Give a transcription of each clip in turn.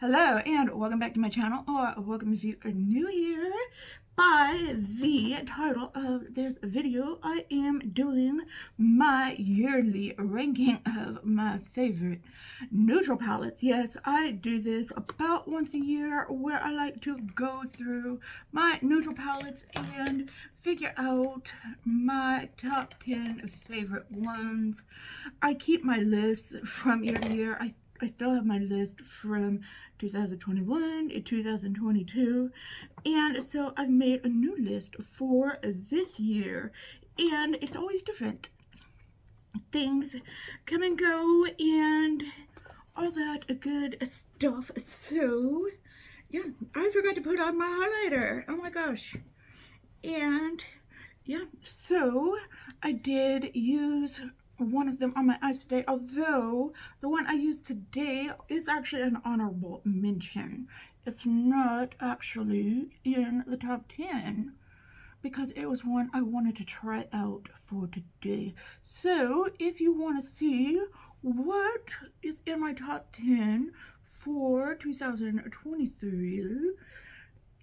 Hello and welcome back to my channel, or welcome if you are new here. By the title of this video, I am doing my yearly ranking of my favorite neutral palettes. Yes, I do this about once a year where I like to go through my neutral palettes and figure out my top 10 favorite ones. I keep my lists from year to year. I still have my list from 2021 to 2022, and so I've made a new list for this year, and it's always different. Things come and go and all that good stuff. So yeah, I forgot to put on my highlighter. Oh my gosh. And yeah, so I did use one of them on my eyes today, although the one I used today is actually an honorable mention. It's not actually in the top 10 because it was one I wanted to try out for today. So if you want to see what is in my top 10 for 2023,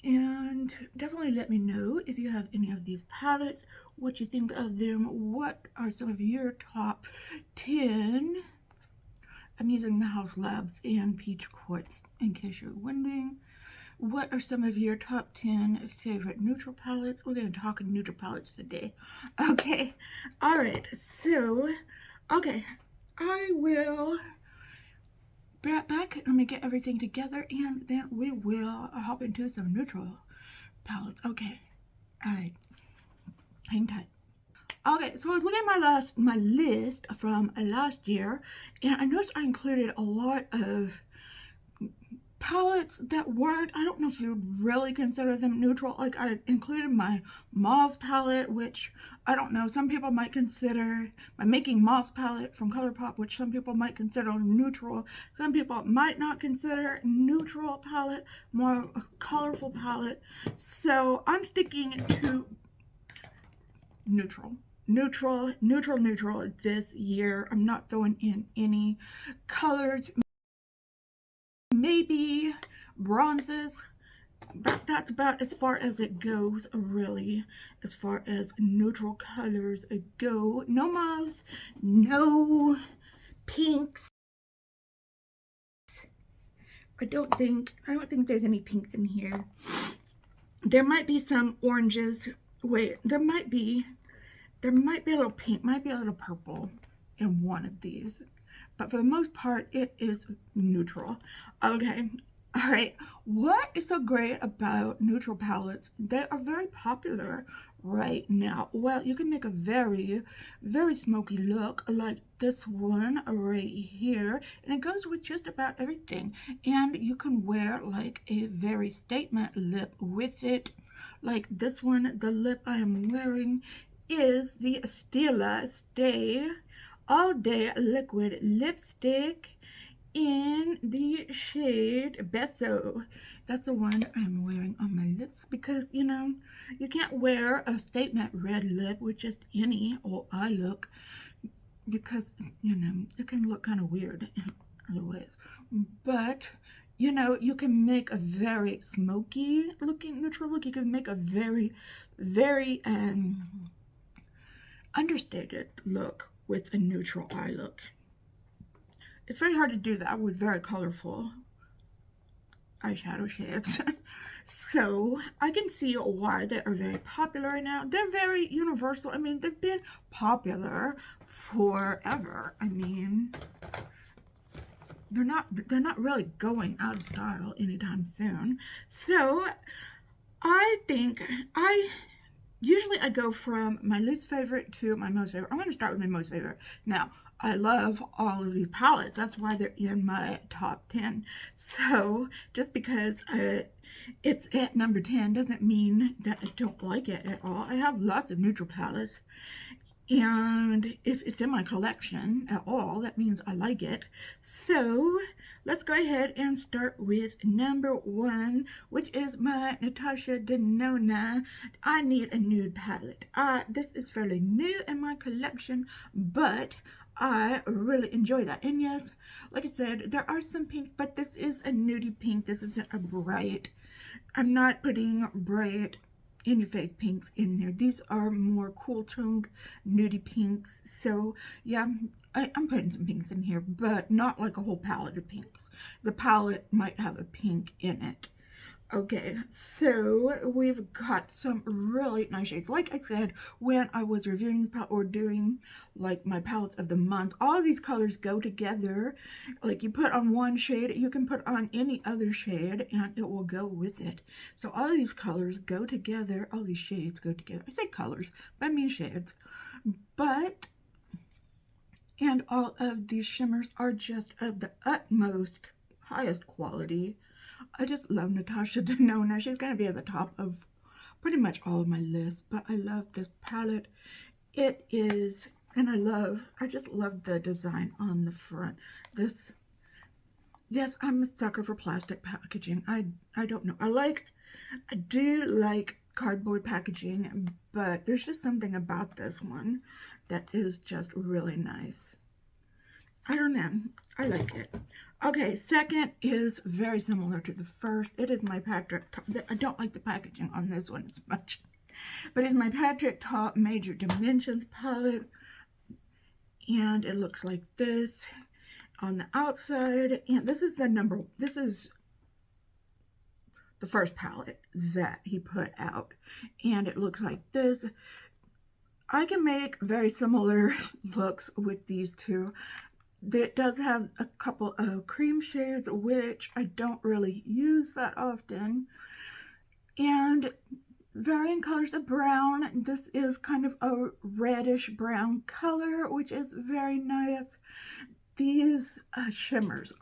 and definitely let me know if you have any of these palettes, what you think of them, what are some of your top 10. I'm using the House Labs and Peach Quartz in case you're wondering. What are some of your top 10 favorite neutral palettes? We're going to talk neutral palettes today. Okay, all right, so, okay, I will be right back. Let me get everything together and then we will hop into some neutral palettes. Okay, all right, hang tight. Okay, so I was looking at my list from last year, and I noticed I included a lot of palettes that weren't, I don't know if you'd really consider them neutral. Like I included my mauves palette, which I don't know, some people might consider my Making Mauves palette from ColourPop, which some people might consider neutral. Some people might not consider neutral palette, more a colorful palette. So I'm sticking to neutral this year. I'm not throwing in any colors, maybe bronzes, but that's about as far as it goes, really, as far as neutral colors go. No mauves, no pinks. I don't think there's any pinks in here. There might be some oranges. Wait, there might be a little pink, might be a little purple in one of these, but for the most part it is neutral. Okay, all right, what is so great about neutral palettes? They are very popular right now. Well, you can make a very smoky look like this one right here, and it goes with just about everything, and you can wear like a very statement lip with it, like this one. The lip I am wearing is the Stila Stay All Day Liquid Lipstick in the shade Beso. That's the one I'm wearing on my lips because, you know, you can't wear a statement red lip with just any old eye look because, you know, it can look kind of weird otherwise. But you know, you can make a very smoky looking neutral look. You can make a very understated look with a neutral eye look. It's very hard to do that with very colorful eyeshadow shades. So I can see why they are very popular right now. They're very universal. I mean, they've been popular forever. I mean, they're not really going out of style anytime soon. So I think usually I go from my least favorite to my most favorite. I'm going to start with my most favorite. Now, I love all of these palettes. That's why they're in my top 10. So just because it's at number 10 doesn't mean that I don't like it at all. I have lots of neutral palettes, and if it's in my collection at all, that means I like it. So let's go ahead and start with number 1, which is my Natasha Denona I Need a Nude palette. This is fairly new in my collection, but I really enjoy that. And yes, like I said, there are some pinks, but this is a nudie pink. This isn't a bright. I'm not putting bright in your face pinks in there. These are more cool toned nudie pinks. So yeah, I'm putting some pinks in here, but not like a whole palette of pinks. The palette might have a pink in it. Okay, so we've got some really nice shades. Like I said, when I was reviewing this palette or doing like my palettes of the month, all of these colors go together. Like you put on one shade, you can put on any other shade and it will go with it. So all of these colors go together, all these shades go together. I say colors, but I mean shades. And all of these shimmers are just of the utmost, highest quality. I just love Natasha Denona. She's going to be at the top of pretty much all of my lists, but I love this palette. It is, and I just love the design on the front. Yes, I'm a sucker for plastic packaging. I don't know. I do like cardboard packaging, but there's just something about this one that is just really nice. I don't know. I like it. Okay, second is very similar to the first. It is my Patrick. I don't like the packaging on this one as much, but it's my Patrick Top Major Dimensions palette, and it looks like this on the outside. And this is the first palette that he put out, and it looks like this. I can make very similar looks with these two. It does have a couple of cream shades, which I don't really use that often, and varying colors of brown. This is kind of a reddish brown color, which is very nice. These shimmers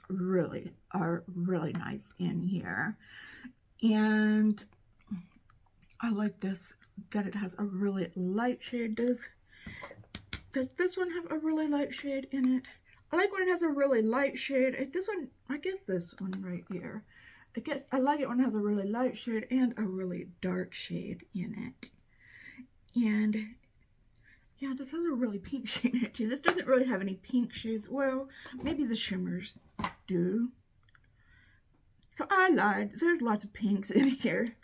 really are really nice in here, and I like this, that it has a really light shade. Does this one have a really light shade in it? I like when it has a really light shade. This one, I guess this one right here. I like it when it has a really light shade and a really dark shade in it. And yeah, this has a really pink shade in it too. This doesn't really have any pink shades. Well, maybe the shimmers do. So I lied. There's lots of pinks in here.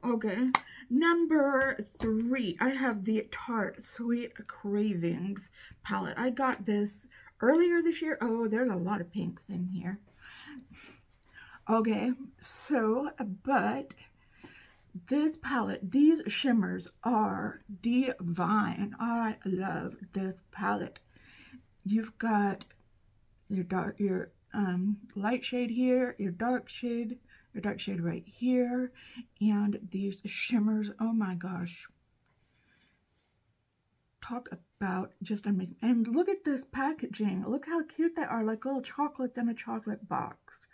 Okay, number 3, I have the Tarte Sweet Cravings palette. I got this earlier this year. Oh, there's a lot of pinks in here. Okay, so, but this palette, these shimmers are divine. I love this palette. You've got your light shade here, your dark shade right here, and these shimmers. Oh my gosh, talk about just amazing. And look at this packaging. Look how cute they are, like little chocolates in a chocolate box.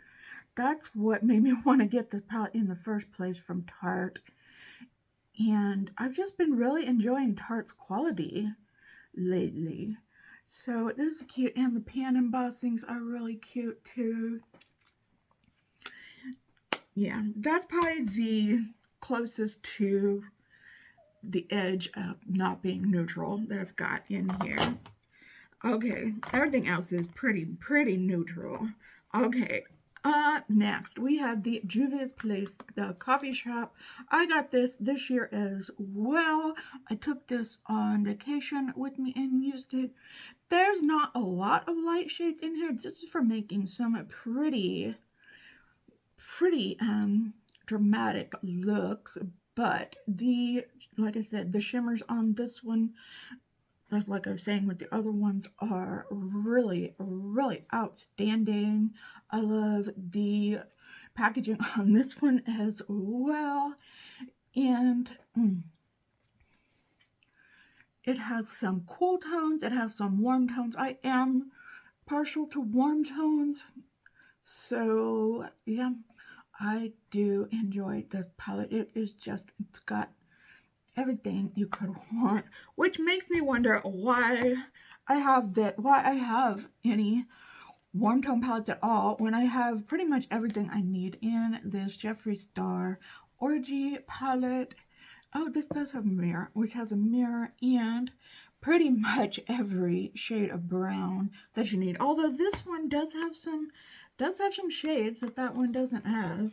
That's what made me want to get this palette in the first place from Tarte. And I've just been really enjoying Tarte's quality lately. So this is cute, and the pan embossings are really cute too. Yeah, that's probably the closest to the edge of not being neutral that I've got in here. Okay, everything else is pretty neutral. Okay, next we have the Juvia's Place, the coffee shop. I got this year as well. I took this on vacation with me and used it. There's not a lot of light shades in here. This is for making some pretty dramatic looks, but like I said, the shimmers on this one, that's like I was saying with the other ones, are really outstanding. I love the packaging on this one as well, and it has some cool tones, it has some warm tones. I am partial to warm tones, so yeah, I do enjoy this palette. It's got everything you could want, which makes me wonder why I have any warm tone palettes at all when I have pretty much everything I need in this Jeffree Star Orgy palette. Oh, this does have a mirror, which has a mirror and pretty much every shade of brown that you need. Although this one does have some shades that one doesn't have.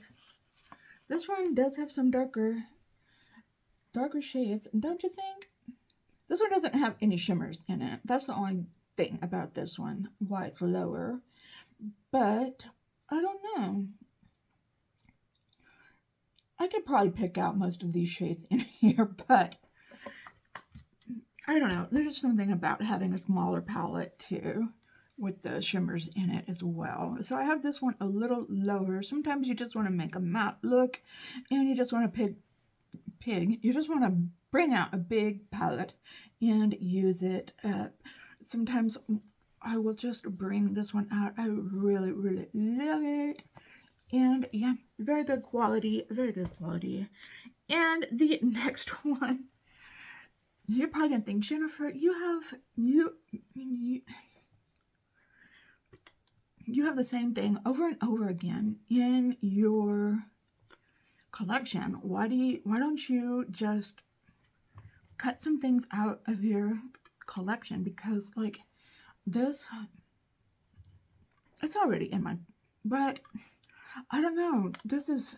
This one does have some darker shades, don't you think? This one doesn't have any shimmers in it. That's the only thing about this one, why it's lower. But I don't know. I could probably pick out most of these shades in here, but I don't know. There's something about having a smaller palette too, with the shimmers in it as well. So I have this one a little lower. Sometimes you just want to make a matte look, and you just want to you just want to bring out a big palette and use it. Sometimes I will just bring this one out. I really, really love it. And yeah, very good quality, very good quality. And the next one, you're probably gonna think, Jennifer, you have the same thing over and over again in your collection. Why don't you just cut some things out of your collection? Because like this, it's already in my, but I don't know, this is,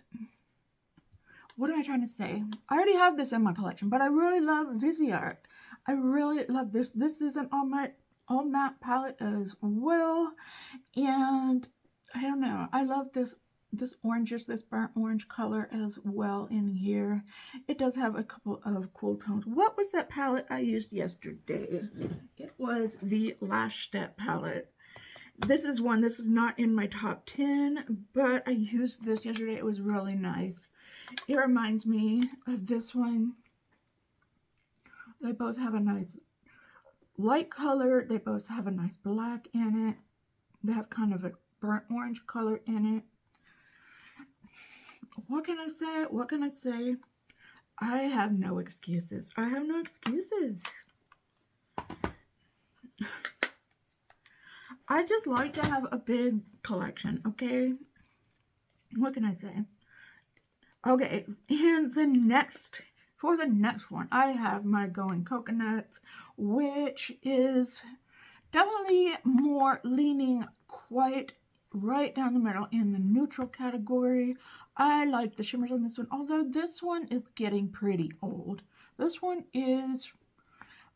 what am I trying to say? I already have this in my collection, but I really love Viseart. I really love this. This is an all matte palette as well, and I don't know, I love this oranges, this burnt orange color as well in here. It does have a couple of cool tones. What was that palette I used yesterday? It was the Lash Step palette. This is not in my top 10, but I used this yesterday. It was really nice. It reminds me of this one. They both have a nice light color. They both have a nice black in it. They have kind of a burnt orange color in it. What can I say? What can I say? I have no excuses. I have no excuses. I just like to have a big collection, okay? What can I say? Okay, and for the next one, I have my Going Coconuts, which is definitely more leaning quite right down the middle in the neutral category. I like the shimmers on this one, although this one is getting pretty old. This one is,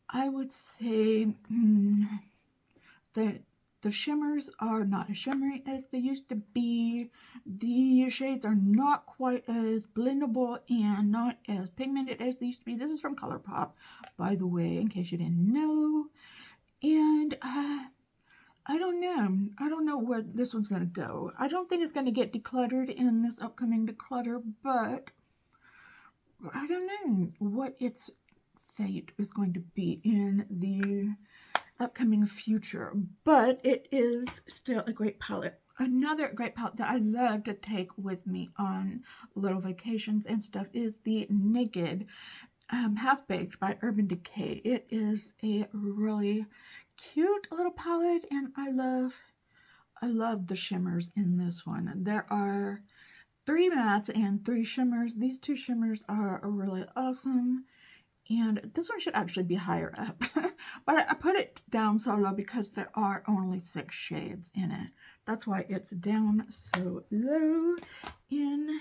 I would say, the shimmers are not as shimmery as they used to be. The shades are not quite as blendable and not as pigmented as they used to be. This is from ColourPop, by the way, in case you didn't know. And I don't know. I don't know where this one's going to go. I don't think it's going to get decluttered in this upcoming declutter, but I don't know what its fate is going to be in the upcoming future, but it is still a great palette. Another great palette that I love to take with me on little vacations and stuff is the Naked Half Baked by Urban Decay. It is a really cute little palette, and I love the shimmers in this one. There are 3 mattes and 3 shimmers. These 2 shimmers are really awesome. And this one should actually be higher up. But I put it down so low because there are only 6 shades in it. That's why it's down so low in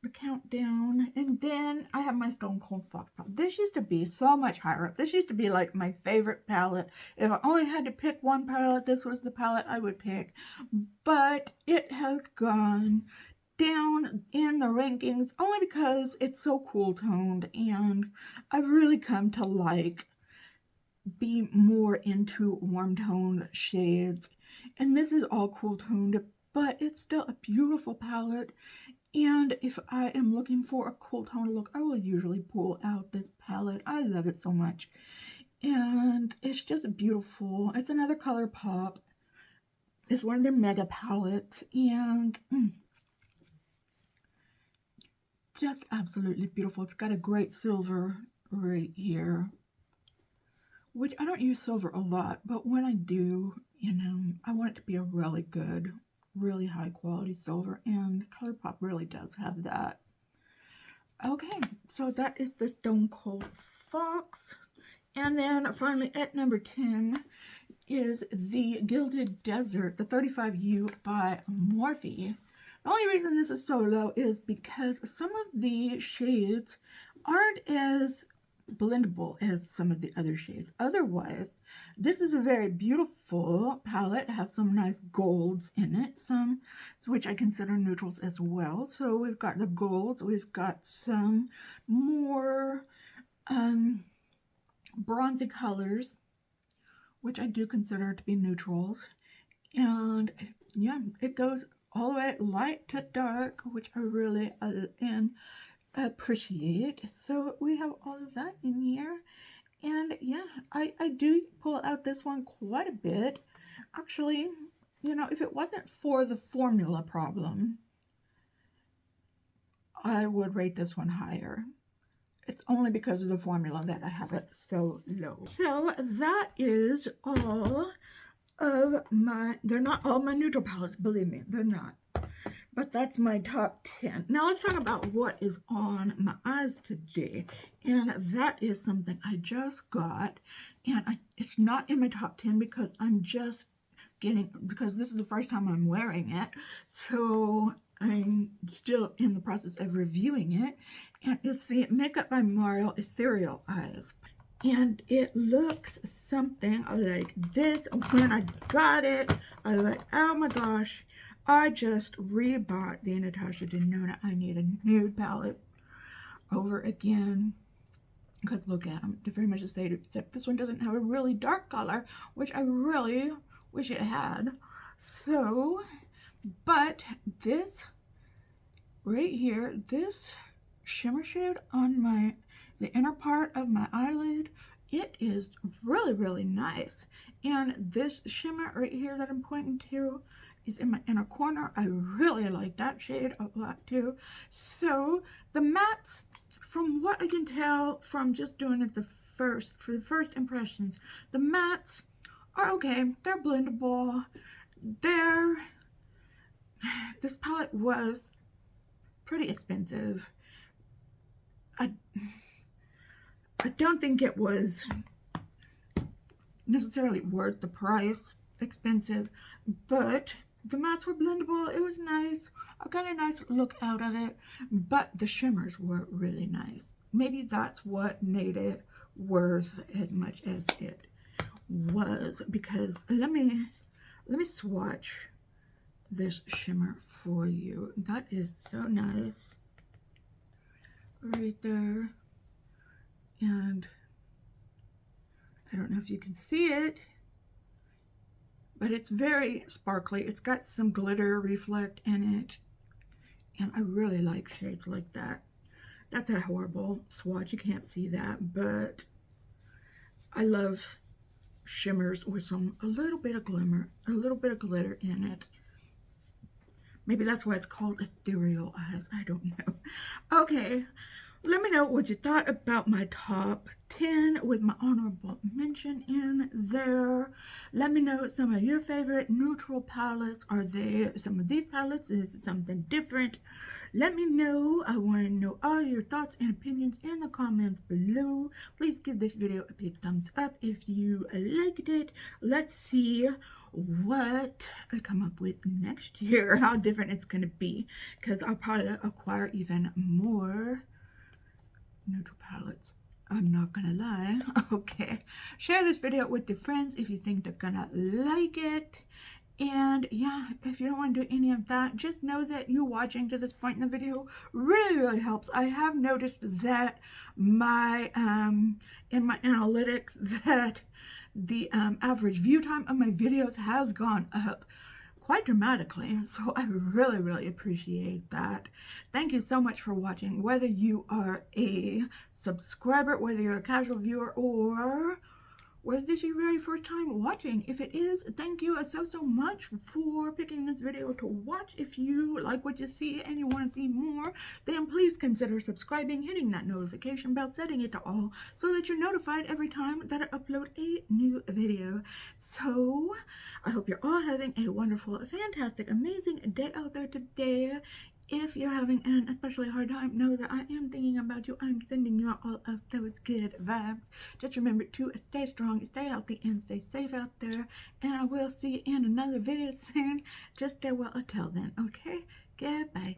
the countdown. And then I have my Stone Cold Fox palette. This used to be so much higher up. This used to be like my favorite palette. If I only had to pick one palette, this was the palette I would pick. But it has gone down in the rankings only because it's so cool toned, and I've really come to be more into warm toned shades, and this is all cool toned, but it's still a beautiful palette. And if I am looking for a cool tone look, I will usually pull out this palette. I love it so much, and it's just beautiful. It's another ColourPop. It's one of their mega palettes, and just absolutely beautiful. It's got a great silver right here, which I don't use silver a lot, but when I do, I want it to be a really good, really high quality silver, and ColourPop really does have that. Okay, so that is the Stone Cold Fox. And then finally at number 10 is the Gilded Desert, the 35U by Morphe. The only reason this is so low is because some of the shades aren't as blendable as some of the other shades. Otherwise, this is a very beautiful palette. It has some nice golds in it, some which I consider neutrals as well. So we've got the golds, we've got some more bronzy colors, which I do consider to be neutrals. And yeah, it goes all the way light to dark, which I really appreciate. So we have all of that in here. And yeah, I do pull out this one quite a bit. Actually, you know, if it wasn't for the formula problem, I would rate this one higher. It's only because of the formula that I have it so low. So that is all of my, they're not all my neutral palettes, believe me, they're not. But that's my top 10. Now let's talk about what is on my eyes today. And that is something I just got. And it's not in my top 10 because I'm just because this is the first time I'm wearing it. So I'm still in the process of reviewing it. And it's the Makeup by Mario Ethereal Eyes. And it looks something like this. When I got it, I was like, oh my gosh, I just rebought the Natasha Denona I Need a Nude palette over again. Because look at them, they're very much the same, except this one doesn't have a really dark color, which I really wish it had. So, but this right here, this shimmer shade on the inner part of my eyelid, it is really nice. And this shimmer right here that I'm pointing to is in my inner corner. I really like that shade a lot too. So the mattes, from what I can tell from just doing it for the first impressions, the mattes are okay. They're blendable. This palette was pretty expensive. I don't think it was necessarily worth the price, expensive, but the mattes were blendable. It was nice. I got a nice look out of it, but the shimmers were really nice. Maybe that's what made it worth as much as it was, because let me swatch this shimmer for you. That is so nice right there. And I don't know if you can see it, but it's very sparkly. It's got some glitter reflect in it, and I really like shades like that. That's a horrible swatch, you can't see that, but I love shimmers with a little bit of glimmer, a little bit of glitter in it. Maybe that's why it's called Ethereal Eyes, I don't know. Okay, let me know what you thought about my top 10 with my honorable mention in there. Let me know some of your favorite neutral palettes. Are there some of these palettes? Is it something different? Let me know. I want to know all your thoughts and opinions in the comments below. Please give this video a big thumbs up if you liked it. Let's see what I come up with next year, how different it's going to be, because I'll probably acquire even more neutral palettes. I'm not gonna lie. Okay, share this video with your friends if you think they're gonna like it. And yeah, if you don't want to do any of that, just know that you watching to this point in the video really helps. I have noticed that my in my analytics that the average view time of my videos has gone up quite dramatically, so I really appreciate that. Thank you so much for watching, whether you are a subscriber, whether you're a casual viewer, or whether this is your very first time watching. If it is, thank you so much for picking this video to watch. If you like what you see and you want to see more, then please consider subscribing, hitting that notification bell, setting it to all, so that you're notified every time that I upload a new video. So I hope you're all having a wonderful, fantastic, amazing day out there today, if you're having an especially hard time, know that I am thinking about you. I'm sending you all of those good vibes. Just remember to stay strong, stay healthy, and stay safe out there. And I will see you in another video soon. Just stay well until then, okay? Goodbye.